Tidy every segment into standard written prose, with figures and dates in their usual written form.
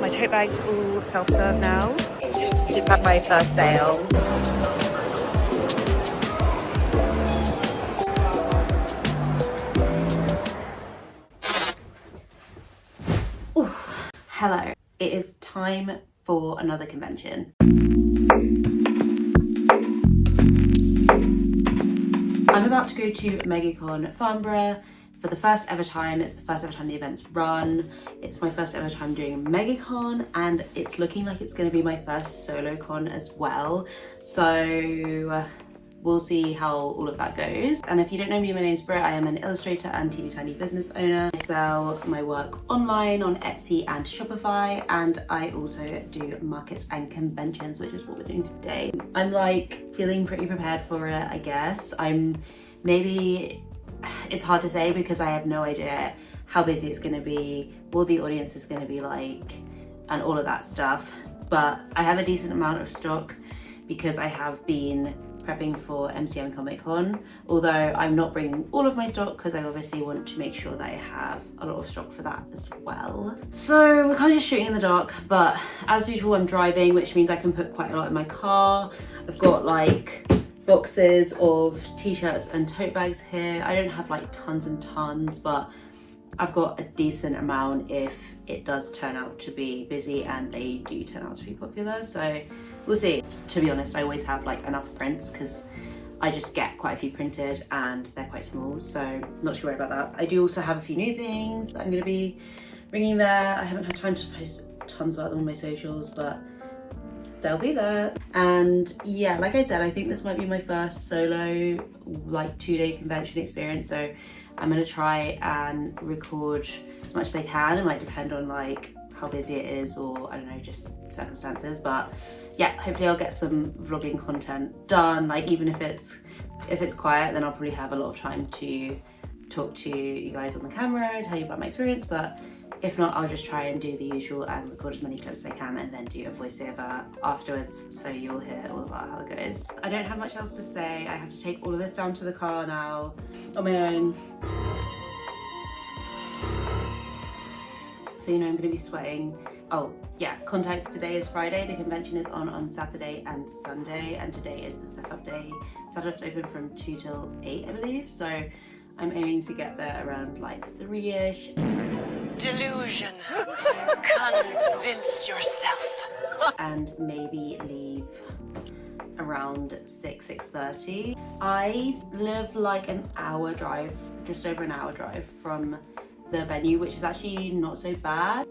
My tote bag's all self-serve now. Just had my first sale. Ooh, hello. It is time for another convention. I'm about to go to Megacon Farnborough for the first ever time. It's the first ever time the event's run. It's my first ever time doing Megacon, and it's looking like it's going to be my first solo con as well. So we'll see how all of that goes. And if you don't know me, my name's Britt. I am an illustrator and teeny tiny business owner. I sell my work online on Etsy and Shopify, and I also do markets and conventions, which is what we're doing today. I'm like feeling pretty prepared for it, I guess. It's hard to say because I have no idea how busy it's going to be, what the audience is going to be like, and all of that stuff. But I have a decent amount of stock because I have been prepping for MCM Comic Con, although I'm not bringing all of my stock because I obviously want to make sure that I have a lot of stock for that as well. So we're kind of just shooting in the dark, but as usual I'm driving, which means I can put quite a lot in my car. I've got like boxes of t-shirts and tote bags here. I don't have like tons and tons, but I've got a decent amount if it does turn out to be busy, and they do turn out to be popular, so we'll see. To be honest, I always have like enough prints because I just get quite a few printed and they're quite small, so not too worried about that. I do also have a few new things that I'm going to be bringing there. I haven't had time to post tons about them on my socials, but they'll be there. And yeah, like I said, I think this might be my first solo like 2-day convention experience, so I'm gonna try and record as much as I can. It might depend on like how busy it is, or I don't know, just circumstances, but yeah, hopefully I'll get some vlogging content done. Like even if it's quiet, then I'll probably have a lot of time to talk to you guys on the camera, tell you about my experience, but if not, I'll just try and do the usual and record as many clips as I can and then do a voiceover afterwards, so you'll hear all about how it goes. I don't have much else to say. I have to take all of this down to the car now on my own. So you know I'm going to be sweating. Oh yeah, context, today is Friday. The convention is on Saturday and Sunday, and today is the setup day. Setup's open from 2 till 8, I believe, so I'm aiming to get there around like 3-ish. Delusion. Convince yourself. And maybe leave around 6:30. I live like an hour drive, just over an hour drive from the venue, which is actually not so bad.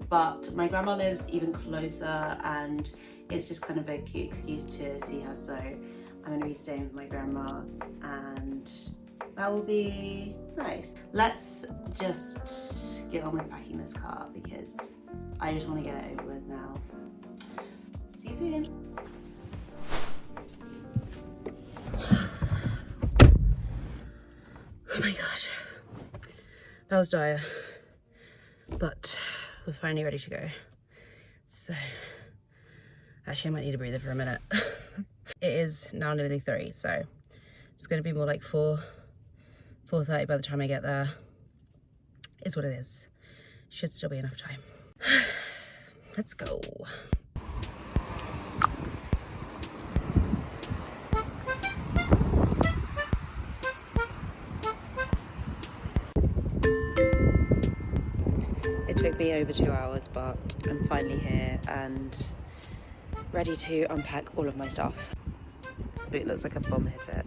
But my grandma lives even closer, and it's just kind of a cute excuse to see her, so I'm going to be staying with my grandma, and that will be nice. Let's just get on with packing this car because I just want to get it over with now. See you soon. Oh my god, that was dire, but we're finally ready to go. So actually I might need a breather for a minute. It is now nearly 3, so it's going to be more like 4:30 by the time I get there. It's what it is. Should still be enough time. Let's go. It took me over 2 hours, but I'm finally here and ready to unpack all of my stuff. This boot looks like a bomb hit it.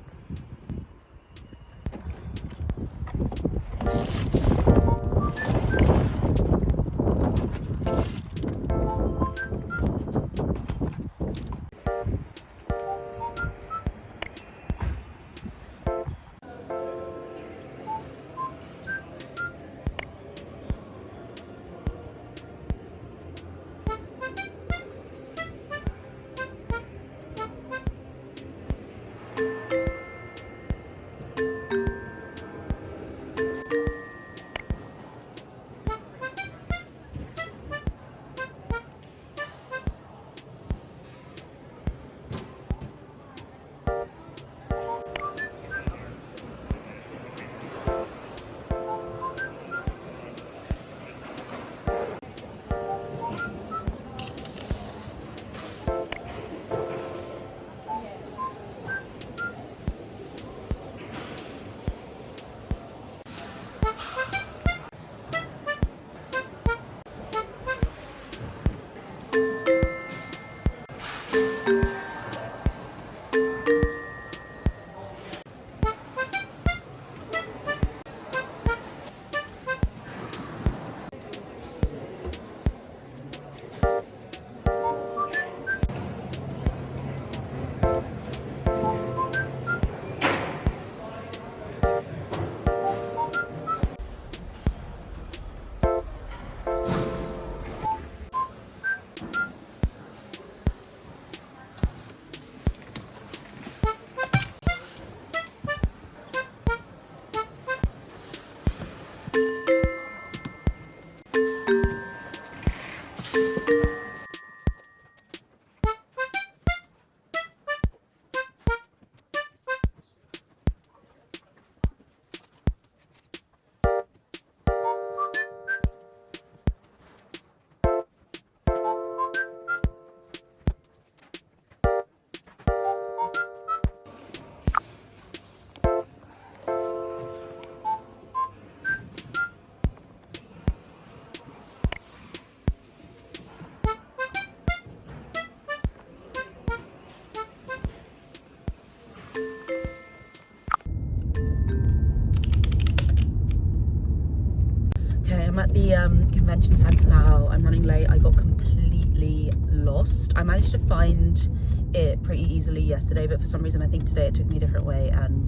at the convention centre now. I'm running late. I got completely lost. I managed to find it pretty easily yesterday, but for some reason I think today it took me a different way, and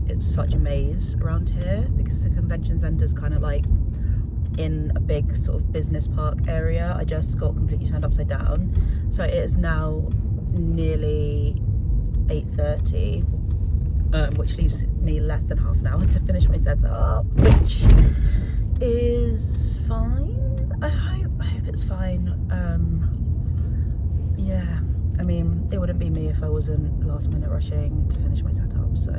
it's such a maze around here because the convention centre is kind of like in a big sort of business park area. I just got completely turned upside down. So it is now nearly 8:30, which leaves me less than half an hour to finish my setup, which is fine. I hope it's fine. Yeah, I mean, it wouldn't be me if I wasn't last minute rushing to finish my setup, so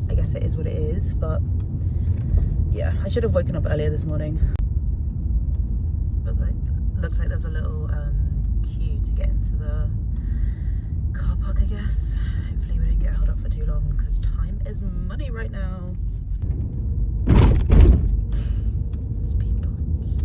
I guess it is what it is. But yeah, I should have woken up earlier this morning. But looks like there's a little queue to get into the car park, I guess. Hopefully we don't get held up for too long because time is money right now. Speed bumps.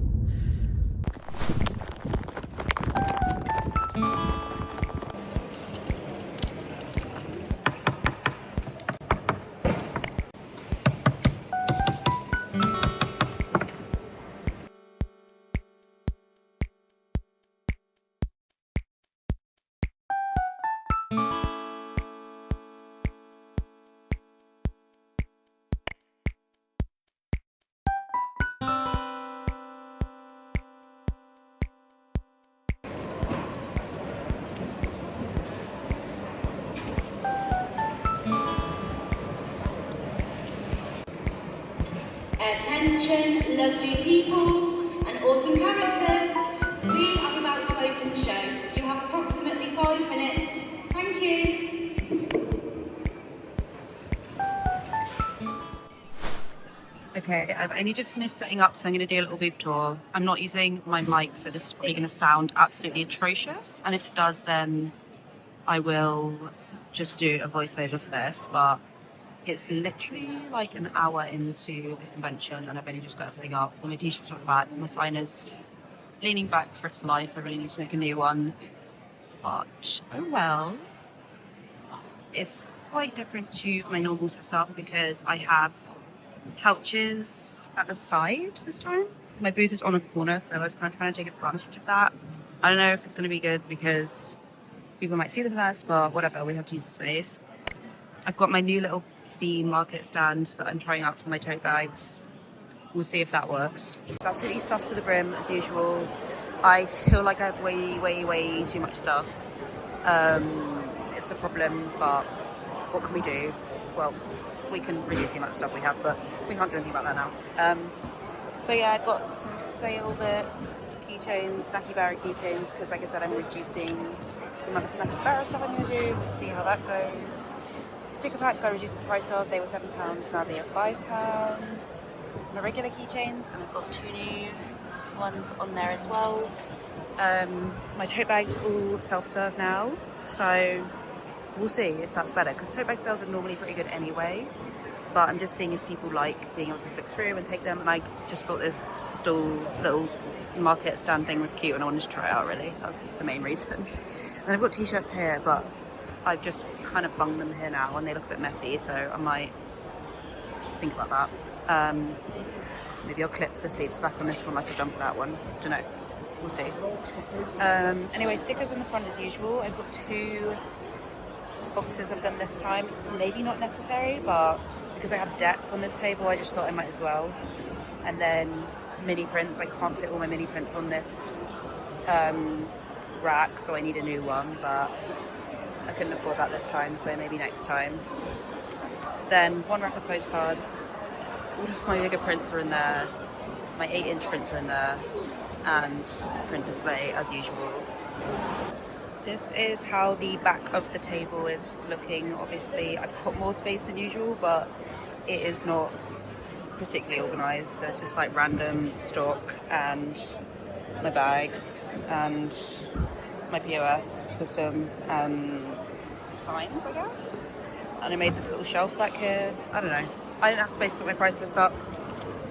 Attention, lovely people and awesome characters. We are about to open the show. You have approximately 5 minutes. Thank you. Okay, I've only just finished setting up, so I'm going to do a little booth tour. I'm not using my mic, so this is probably going to sound absolutely atrocious. And if it does, then I will just do a voiceover for this. But it's literally like an hour into the convention, and I've only just got everything up. My t-shirt's on the back, my sign is leaning back for its life. I really need to make a new one. But, oh well. It's quite different to my normal setup because I have couches at the side this time. My booth is on a corner, so I was kind of trying to take advantage of that. I don't know if it's going to be good because people might see them first, but whatever, we have to use the space. I've got my new little flea market stand that I'm trying out for my tote bags. We'll see if that works. It's absolutely stuffed to the brim as usual. I feel like I have way too much stuff. It's a problem, but what can we do? Well, we can reduce the amount of stuff we have, but we can't do anything about that now. So yeah, I've got some sale bits, keychains, Snacky Barra keychains, because like I said, I'm reducing the amount of Snacky Barra stuff I'm going to do. We'll see how that goes. Sticker packs I reduced the price of. They were £7, now they are £5. My regular keychains, and I've got 2 new ones on there as well. My tote bags all self-serve now, so we'll see if that's better, because tote bag sales are normally pretty good anyway, but I'm just seeing if people like being able to flick through and take them, and I just thought this stall little market stand thing was cute and I wanted to try it out, really. That's the main reason. And I've got t-shirts here, but I've just kind of bunged them here now and they look a bit messy, so I might think about that. Maybe I'll clip the sleeves back on this one like I've done for that one. Don't know. We'll see. Anyway, stickers in the front as usual. I've got 2 boxes of them this time. It's maybe not necessary, but because I have depth on this table, I just thought I might as well. And then mini prints. I can't fit all my mini prints on this rack, so I need a new one, but I couldn't afford that this time, so maybe next time. Then 1 rack of postcards. All of my bigger prints are in there. My 8-inch prints are in there, and print display as usual. This is how the back of the table is looking. Obviously, I've got more space than usual, but it is not particularly organised. There's just like random stock and my bags and my POS system and signs, I guess. And I made this little shelf back here. I don't know. I didn't have space to put my price list up,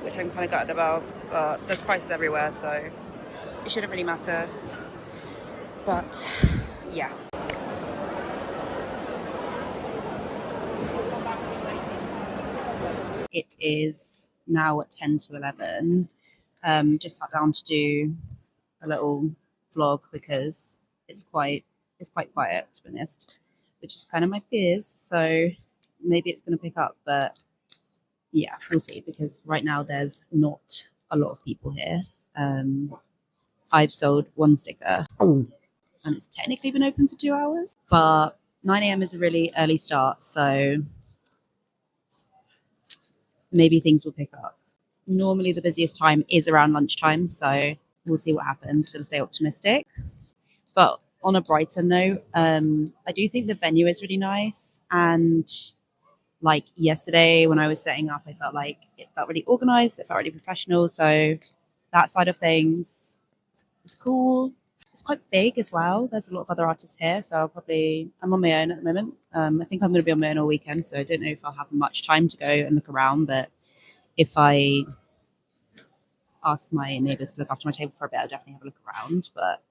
which I'm kind of gutted about, but there's prices everywhere, so it shouldn't really matter. But yeah. It is now at 10 to 11. Just sat down to do a little vlog because it's quite quiet, to be honest, which is kind of my fears. So maybe it's going to pick up, but yeah, we'll see, because right now there's not a lot of people here. I've sold one sticker and it's technically been open for 2 hours, but 9 a.m. is a really early start, so maybe things will pick up. Normally the busiest time is around lunchtime, so we'll see what happens. Gotta stay optimistic. But on a brighter note, I do think the venue is really nice, and like yesterday when I was setting up, I felt like it felt really organized, it felt really professional. So that side of things is cool. It's quite big as well. There's a lot of other artists here, so I'm on my own at the moment. I think I'm going to be on my own all weekend, so I don't know if I'll have much time to go and look around. But if I ask my neighbours to look after my table for a bit, I'll definitely have a look around. But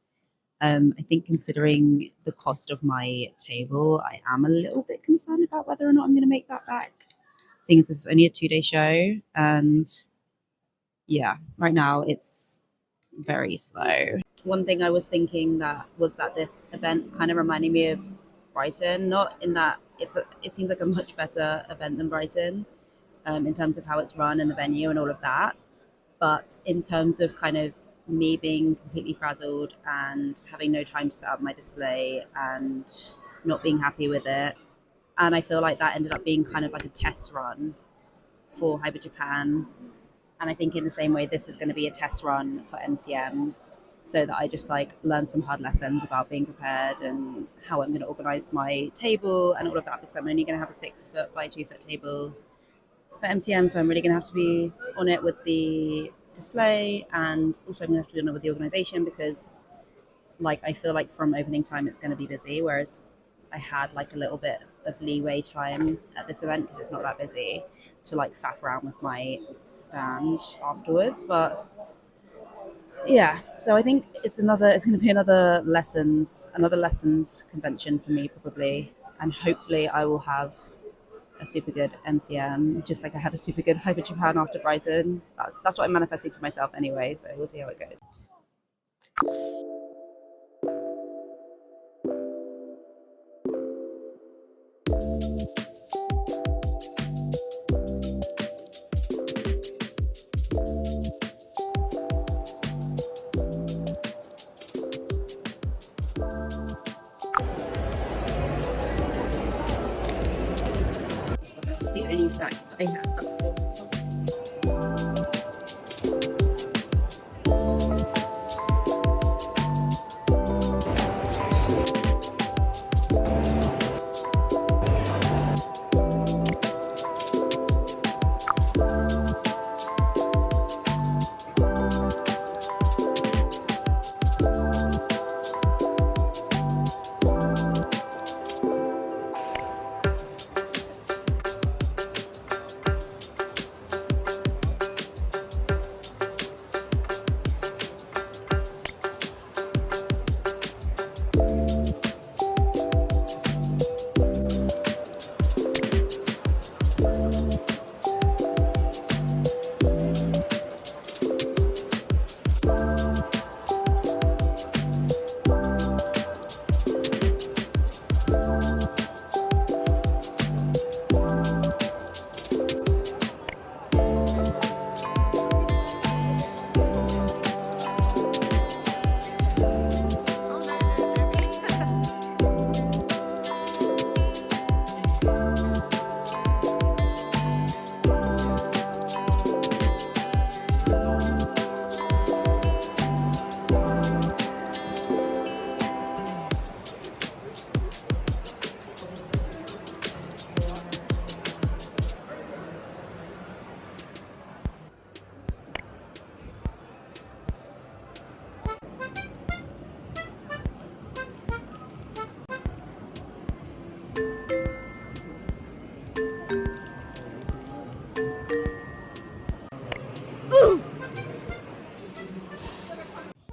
I think considering the cost of my table, I am a little bit concerned about whether or not I'm going to make that back. Seeing as this is only a 2-day show, and yeah, right now it's very slow. One thing I was thinking that this event's kind of reminding me of Brighton, not in that it seems like a much better event than Brighton, in terms of how it's run and the venue and all of that. But in terms of kind of me being completely frazzled and having no time to set up my display and not being happy with it, and I feel like that ended up being kind of like a test run for Hyper Japan. And I think in the same way, this is going to be a test run for MCM, so that I just like learn some hard lessons about being prepared and how I'm going to organize my table and all of that, because I'm only going to have a 6 foot by 2 foot table for MCM. So I'm really going to have to be on it with the display, and also I'm going to have to be on it with the organization, because like I feel like from opening time it's going to be busy, whereas I had like a little bit of leeway time at this event because it's not that busy to like faff around with my stand afterwards. But yeah, so I think it's going to be another lessons convention for me probably, and hopefully I will have a super good MCM, just like I had a super good Hyper Japan after Brighton. That's what I'm manifesting for myself anyway, so we'll see how it goes. That's the only sack I have.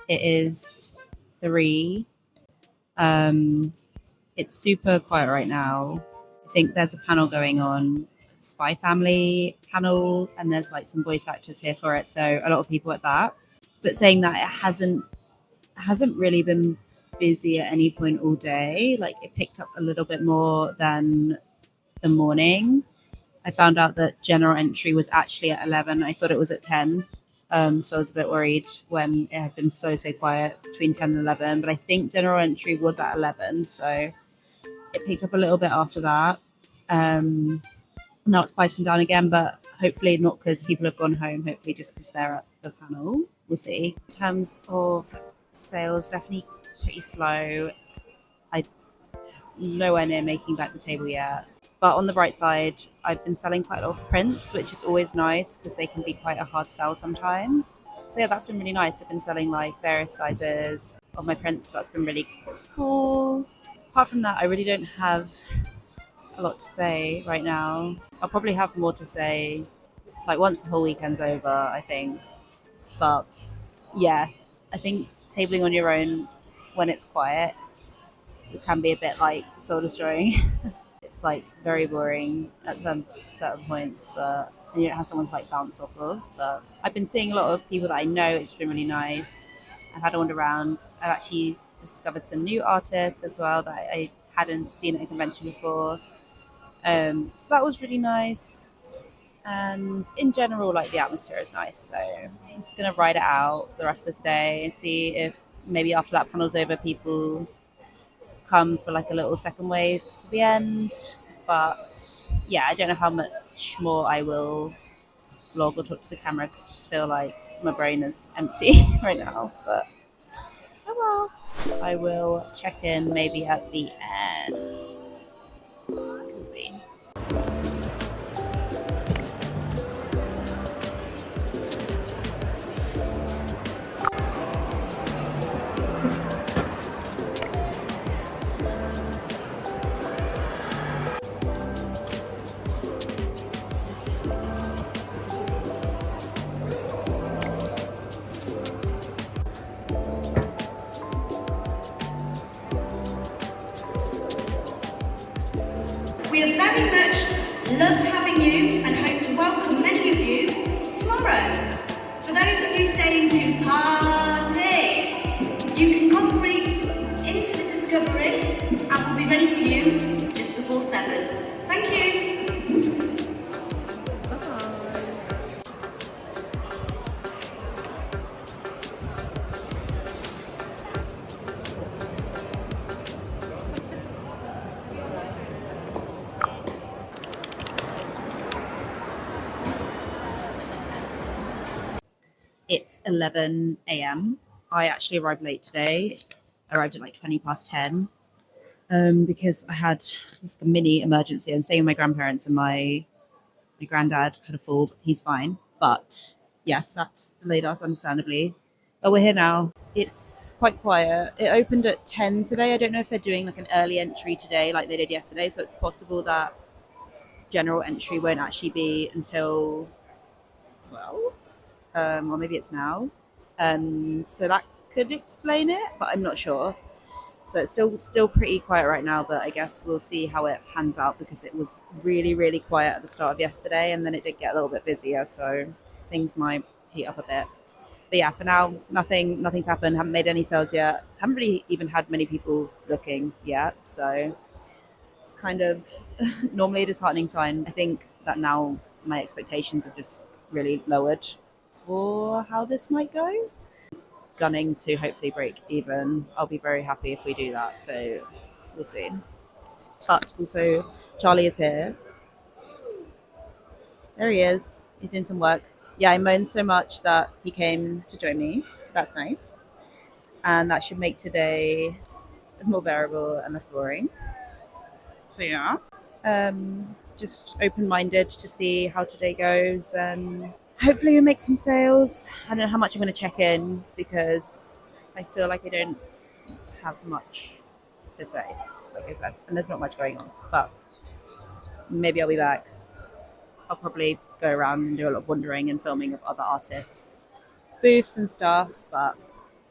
It is 3. It's super quiet right now. I think there's a panel going on Spy Family panel, and there's like some voice actors here for it, so a lot of people at that. But saying that, it hasn't really been busy at any point all day. Like it picked up a little bit more than the morning. I found out that general entry was actually at 11. I thought it was at 10. So I was a bit worried when it had been so quiet between 10 and 11. But I think general entry was at 11. So it picked up a little bit after that. Now it's quieting down again, but hopefully not because people have gone home. Hopefully just because they're at the panel. We'll see. In terms of sales, definitely pretty slow. I nowhere near making back the table yet. But on the bright side, I've been selling quite a lot of prints, which is always nice because they can be quite a hard sell sometimes. So yeah, that's been really nice. I've been selling like various sizes of my prints. So that's been really cool. Apart from that, I really don't have a lot to say right now. I'll probably have more to say like once the whole weekend's over, I think. But yeah, I think tabling on your own when it's quiet, it can be a bit like soul destroying. It's like very boring at some certain points, but and you don't have someone to like bounce off of. But I've been seeing a lot of people that I know, which has been really nice. I've had a wander around. I've actually discovered some new artists as well that I hadn't seen at a convention before. So that was really nice. And in general, like the atmosphere is nice. So I'm just gonna ride it out for the rest of today and see if maybe after that panel's over, people come for like a little second wave for the end. But yeah, I don't know how much more I will vlog or talk to the camera because I just feel like my brain is empty right now. But oh well, I will check in maybe at the end. We'll see. We have very much loved having you and hope to welcome many of you tomorrow. For those of you staying to party, you can come Britt into the Discovery and we'll be ready for you just before 7. Thank you. It's 11 a.m. I actually arrived late today. I arrived at like 20 past 10 because I had just a mini emergency. I'm staying with my grandparents and my granddad had a fall, but he's fine. But yes, that's delayed us understandably. But we're here now. It's quite quiet. It opened at 10 today. I don't know if they're doing like an early entry today like they did yesterday. So it's possible that general entry won't actually be until 12. Or maybe it's now. So that could explain it, but I'm not sure. So it's still pretty quiet right now, but I guess we'll see how it pans out because it was really quiet at the start of yesterday and then it did get a little bit busier, so things might heat up a bit. But yeah, for now, nothing's happened. Haven't made any sales yet. Haven't really even had many people looking yet, so it's kind of normally a disheartening sign. I think that now my expectations have just really lowered for how this might go. Gunning to hopefully break even. I'll be very happy if we do that, so we'll see. But also Charlie is here. There he is. He's doing some work. Yeah, I moaned so much that he came to join me, so that's nice. And that should make today more bearable and less boring. So yeah, just open-minded to see how today goes and hopefully we make some sales. I don't know how much I'm going to check in because I feel like I don't have much to say, like I said, and there's not much going on, but maybe I'll be back. I'll probably go around and do a lot of wandering and filming of other artists' booths and stuff, but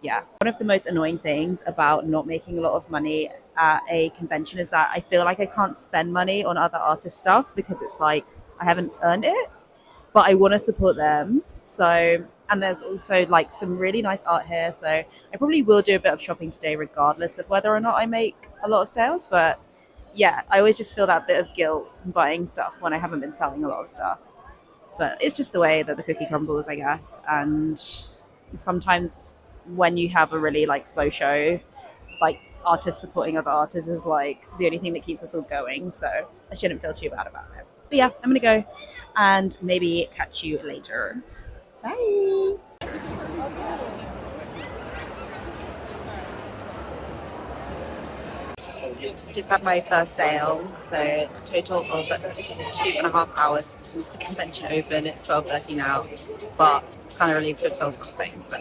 yeah. One of the most annoying things about not making a lot of money at a convention is that I feel like I can't spend money on other artist stuff because it's like I haven't earned it, but I want to support them. So, and there's also like some really nice art here. So I probably will do a bit of shopping today, regardless of whether or not I make a lot of sales. But yeah, I always just feel that bit of guilt buying stuff when I haven't been selling a lot of stuff. But it's just the way that the cookie crumbles, I guess. And sometimes when you have a really like slow show, like artists supporting other artists is like the only thing that keeps us all going. So I shouldn't feel too bad about it. But yeah, I'm gonna go and maybe catch you later. Bye. Just had my first sale, so a total of 2.5 hours since the convention opened. It's 12:30 now, but kind of relieved to have sold something. So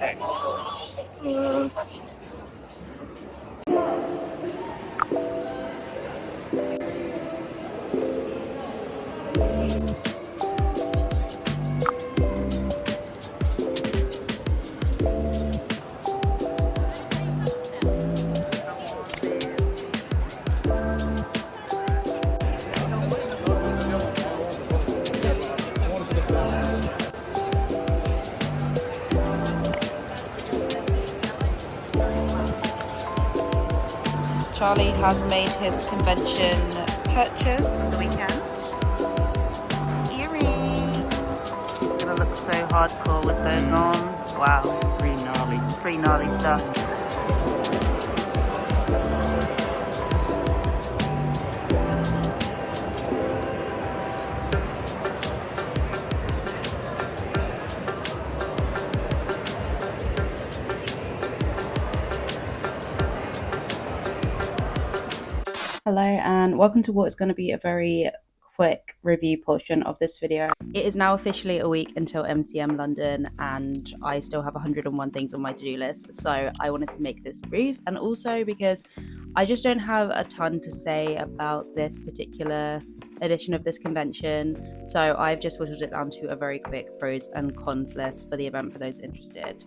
Charlie has made his convention purchase for the weekend. Earring. He's gonna look so hardcore with those on. Wow, pretty gnarly stuff. Hello and welcome to what is going to be a very quick review portion of this video. It is now officially a week until MCM London and I still have 101 things on my to-do list, so I wanted to make this brief, and also because I just don't have a ton to say about this particular edition of this convention, so I've just whittled it down to a very quick pros and cons list for the event for those interested.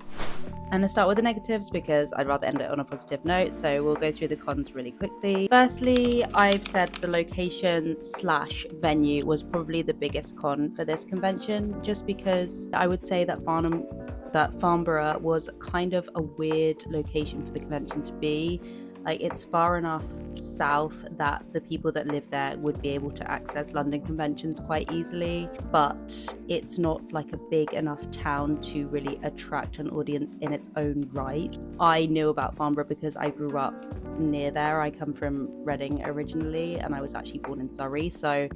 And let's start with the negatives because I'd rather end it on a positive note, so we'll go through the cons really quickly. Firstly, I've said the location / venue was probably the biggest con for this convention, just because I would say that Farnborough was kind of a weird location for the convention to be. Like, it's far enough south that the people that live there would be able to access London conventions quite easily, but it's not like a big enough town to really attract an audience in its own right. I knew about Farnborough because I grew up near there. I come from Reading originally and I was actually born in Surrey, so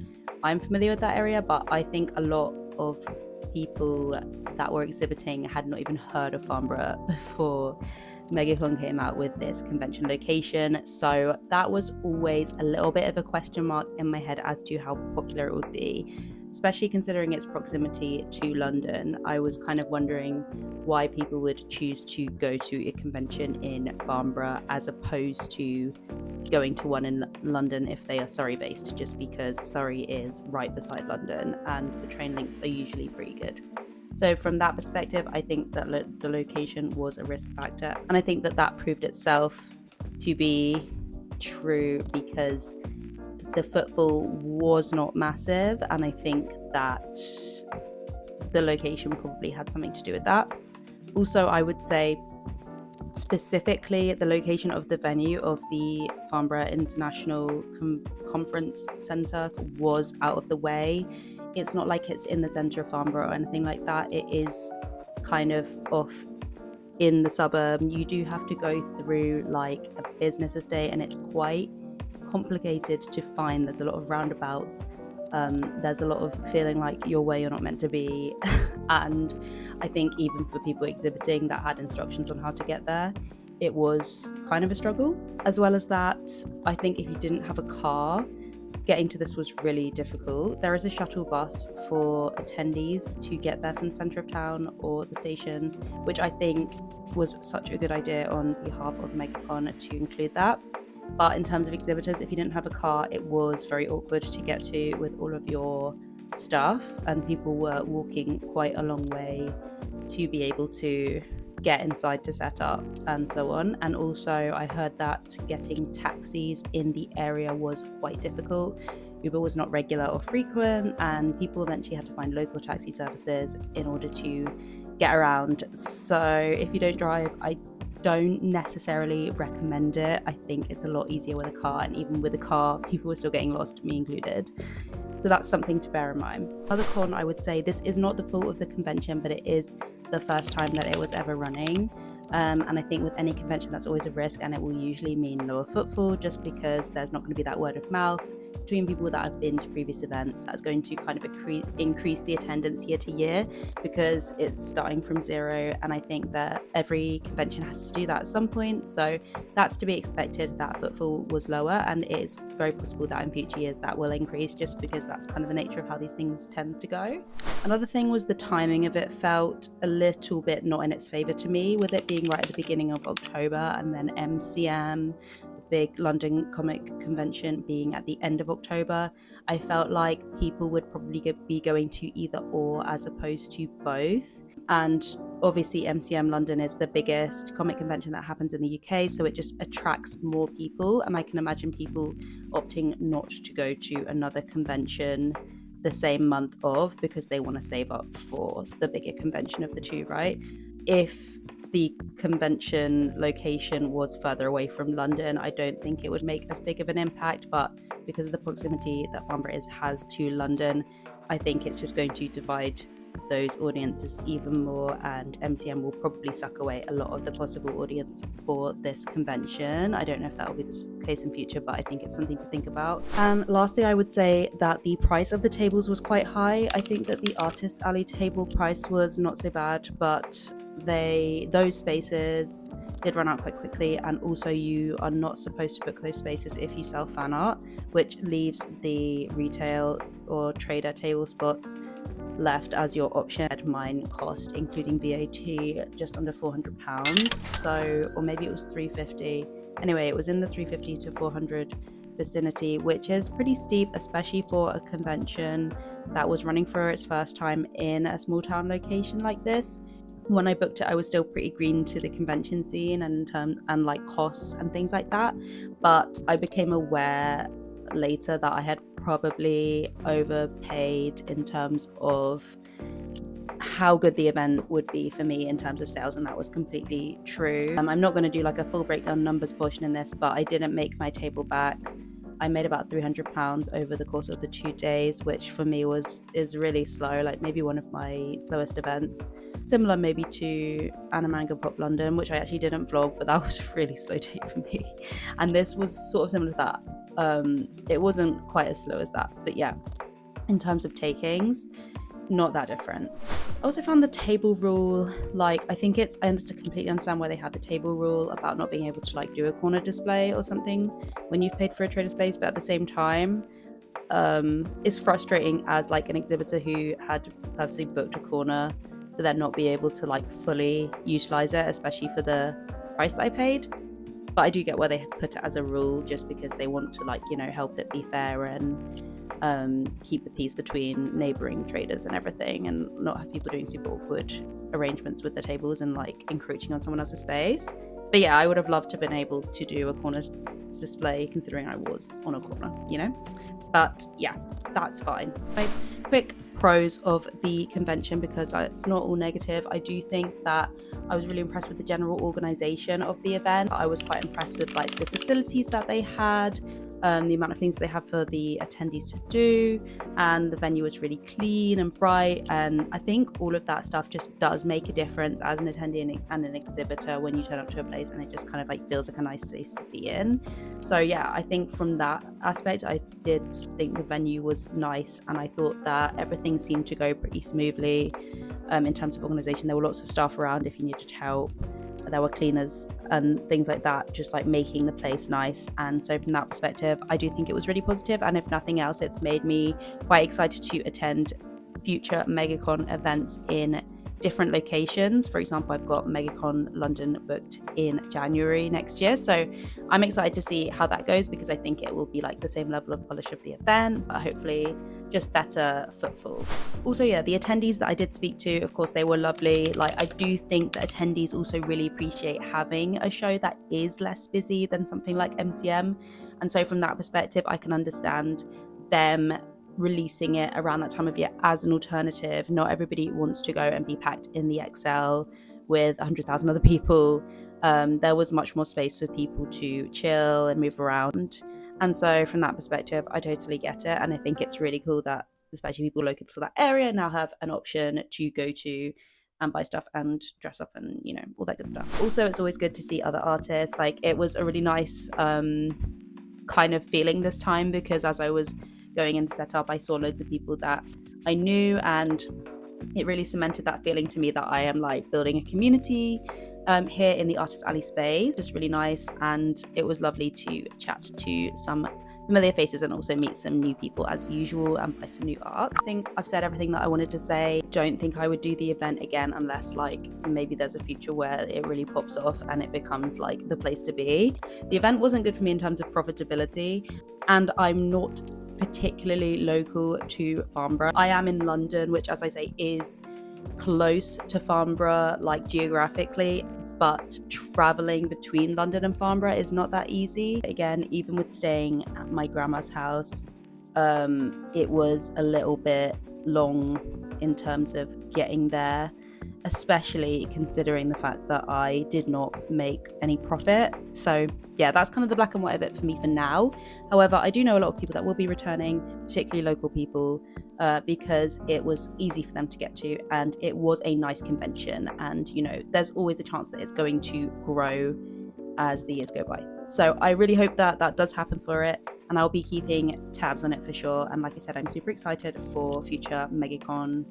I'm familiar with that area, but I think a lot of people that were exhibiting had not even heard of Farnborough before Megacon came out with this convention location, so that was always a little bit of a question mark in my head as to how popular it would be, especially considering its proximity to London. I was kind of wondering why people would choose to go to a convention in Farnborough as opposed to going to one in London if they are Surrey based, just because Surrey is right beside London and the train links are usually pretty good. So from that perspective, I think that the location was a risk factor. And I think that that proved itself to be true because the footfall was not massive. And I think that the location probably had something to do with that. Also, I would say specifically the location of the venue of the Farnborough International Conference Centre was out of the way. It's not like it's in the centre of Farnborough or anything like that. It is kind of off in the suburb. You do have to go through like a business estate and it's quite complicated to find. There's a lot of roundabouts. There's a lot of feeling like you're where you're not meant to be. And I think even for people exhibiting that had instructions on how to get there, it was kind of a struggle. As well as that, I think if you didn't have a car, getting to this was really difficult. There is a shuttle bus for attendees to get there from the centre of town or the station, which I think was such a good idea on behalf of Megacon to include that. But in terms of exhibitors, if you didn't have a car, it was very awkward to get to with all of your stuff, and people were walking quite a long way to be able to get inside to set up and so on. And also I heard that getting taxis in the area was quite difficult Uber was not regular or frequent, and people eventually had to find local taxi services in order to get around. So if you don't drive, I don't necessarily recommend it. I think it's a lot easier with a car, and even with a car, people were still getting lost, me included. So that's something to bear in mind. Another con, I would say, this is not the fault of the convention, but it is the first time that it was ever running. And I think with any convention, that's always a risk, and it will usually mean lower footfall just because there's not going to be that word of mouth between people that have been to previous events. That's going to kind of increase the attendance year to year because it's starting from zero, and I think that every convention has to do that at some point. So that's to be expected, that footfall was lower, and it's very possible that in future years that will increase just because that's kind of the nature of how these things tends to go. Another thing was the timing of it felt a little bit not in its favor to me, with it being right at the beginning of October and then MCM, big London comic convention, being at the end of October. I felt like people would probably be going to either or as opposed to both. And obviously MCM London is the biggest comic convention that happens in the UK, so it just attracts more people, and I can imagine people opting not to go to another convention the same month of because they want to save up for the bigger convention of the two, right? If the convention location was further away from London, I don't think it would make as big of an impact, but because of the proximity that Farnborough has to London, I think it's just going to divide those audiences even more, and MCM will probably suck away a lot of the possible audience for this convention. I don't know if that will be the case in future, but I think it's something to think about. And lastly, I would say that the price of the tables was quite high. I think that the Artist Alley table price was not so bad, but those spaces did run out quite quickly, and also you are not supposed to book those spaces if you sell fan art, which leaves the retail or trader table spots left as your option. Mine cost, including VAT, just under £400, so, or maybe it was £350. Anyway, it was in the £350 to £400 vicinity, which is pretty steep, especially for a convention that was running for its first time in a small town location like this. When I booked it, I was still pretty green to the convention scene and like costs and things like that, but I became aware later that I had probably overpaid in terms of how good the event would be for me in terms of sales, and that was completely true. I'm not going to do like a full breakdown numbers portion in this, but I didn't make my table back. I made about £300 over the course of the 2 days, which for me is really slow, like maybe one of my slowest events. Similar maybe to Animanga Pop London, which I actually didn't vlog, but that was a really slow day for me. And this was sort of similar to that. It wasn't quite as slow as that, but yeah, in terms of takings, not that different. I also found the table rule, like, I completely understand why they have the table rule about not being able to like do a corner display or something when you've paid for a trader space, but at the same time, it's frustrating as like an exhibitor who had purposely booked a corner to then not be able to like fully utilize it, especially for the price that I paid. But I do get why they put it as a rule, just because they want to like, you know, help it be fair and keep the peace between neighboring traders and everything, and not have people doing super awkward arrangements with the tables and like encroaching on someone else's space. But yeah, I would have loved to have been able to do a corner display considering I was on a corner, you know? But yeah, that's fine. Right. Quick pros of the convention, because it's not all negative. I do think that I was really impressed with the general organization of the event. I was quite impressed with like the facilities that they had, the amount of things they have for the attendees to do, and the venue was really clean and bright, and I think all of that stuff just does make a difference as an attendee and an exhibitor when you turn up to a place and it just kind of like feels like a nice space to be in. So yeah, I think from that aspect I did think the venue was nice, and I thought that everything seemed to go pretty smoothly in terms of organization. There were lots of staff around if you needed help. There were cleaners and things like that, just like making the place nice. And so from that perspective, I do think it was really positive. And if nothing else, it's made me quite excited to attend future Megacon events in different locations. For example, I've got Megacon London booked in January next year. So I'm excited to see how that goes, because I think it will be like the same level of polish of the event, but hopefully just better footfall. Also, yeah, the attendees that I did speak to, of course, they were lovely. Like, I do think that attendees also really appreciate having a show that is less busy than something like MCM. And so from that perspective, I can understand them releasing it around that time of year as an alternative. Not everybody wants to go and be packed in the XL with 100,000 other people. There was much more space for people to chill and move around. And so from that perspective, I totally get it. And I think it's really cool that especially people local to that area now have an option to go to and buy stuff and dress up and, you know, all that good stuff. Also, it's always good to see other artists. Like, it was a really nice kind of feeling this time, because as I was going in to set up, I saw loads of people that I knew, and it really cemented that feeling to me that I am like building a community here in the Artist Alley space. Just really nice, and it was lovely to chat to some familiar faces and also meet some new people as usual and buy some new art. I think I've said everything that I wanted to say. Don't think I would do the event again unless like maybe there's a future where it really pops off and it becomes like the place to be. The event wasn't good for me in terms of profitability, and I'm not particularly local to Farnborough. I am in London, which, as I say, is close to Farnborough like geographically, but traveling between London and Farnborough is not that easy. Again, even with staying at my grandma's house, it was a little bit long in terms of getting there, especially considering the fact that I did not make any profit. So yeah, that's kind of the black and white of it for me for now. However, I do know a lot of people that will be returning, particularly local people, because it was easy for them to get to and it was a nice convention, and you know, there's always the chance that it's going to grow as the years go by. So I really hope that that does happen for it, and I'll be keeping tabs on it for sure. And like I said, I'm super excited for future Megacon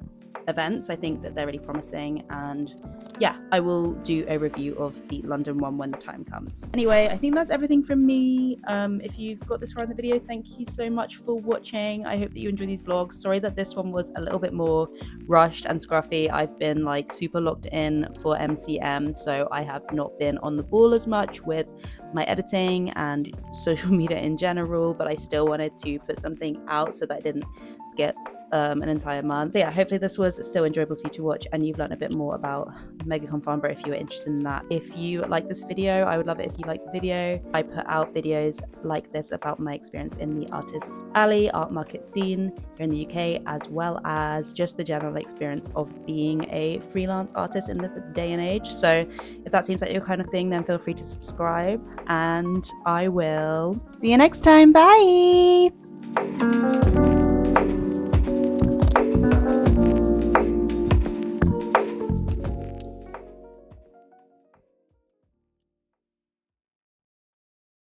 events. I think that they're really promising, and yeah, I will do a review of the London one when the time comes. Anyway, I think that's everything from me. If you've got this far in the video, thank you so much for watching. I hope that you enjoy these vlogs. Sorry that this one was a little bit more rushed and scruffy. I've been like super locked in for MCM, so I have not been on the ball as much with my editing and social media in general, but I still wanted to put something out so that I didn't skip an entire month. But yeah, hopefully this was still enjoyable for you to watch and you've learned a bit more about Megacon Farnborough if you were interested in that. If you like this video, I would love it if you like the video. I put out videos like this about my experience in the Artist Alley art market scene here in the UK, as well as just the general experience of being a freelance artist in this day and age. So if that seems like your kind of thing, then feel free to subscribe, and I will see you next time. Bye.